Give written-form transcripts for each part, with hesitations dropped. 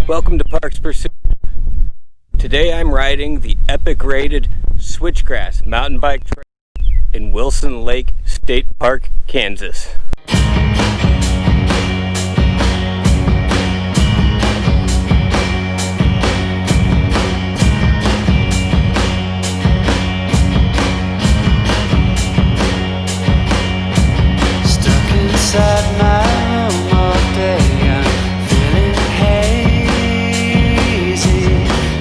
Welcome to Parks Pursuit. Today I'm riding the epic rated Switchgrass Mountain Bike Trail in Wilson Lake State Park, Kansas. Stuck inside my room all day, I'm feeling hazy.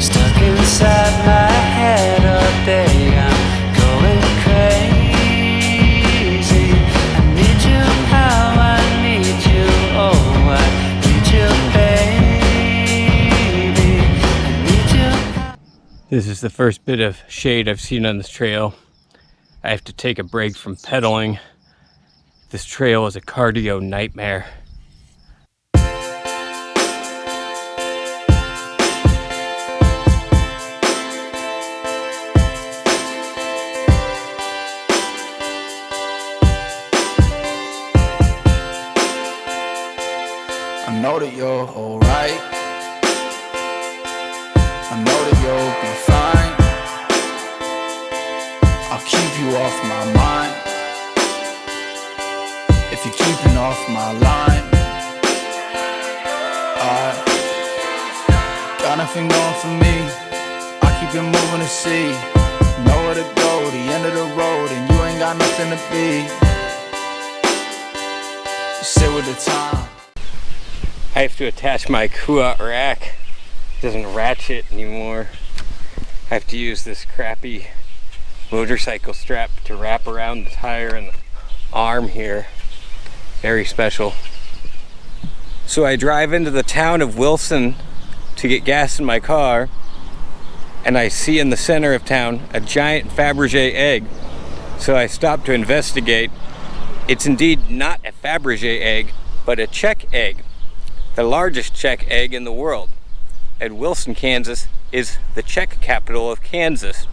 Stuck inside my head all day, I'm going crazy. I need you how I need you, oh I need you baby. I need you. This is the first bit of shade I've seen on this trail. I have to take a break from pedaling. This trail is a cardio nightmare. I know that you're alright. I know that you'll be fine. I'll keep you off my mind if you're keeping off my line. I got nothing going for me. I keep it moving to see. Nowhere to go, the end of the road, and you ain't got nothing to be. You sit with the time. I have to attach my Kuat rack. It doesn't ratchet anymore. I have to use this crappy motorcycle strap to wrap around the tire and the arm here. Very special. So I drive into the town of Wilson to get gas in my car, and I see in the center of town a giant Fabergé egg. So I stop to investigate. It's indeed not a Fabergé egg, but a Czech egg. The largest Czech egg in the world. And Wilson, Kansas is the Czech capital of Kansas.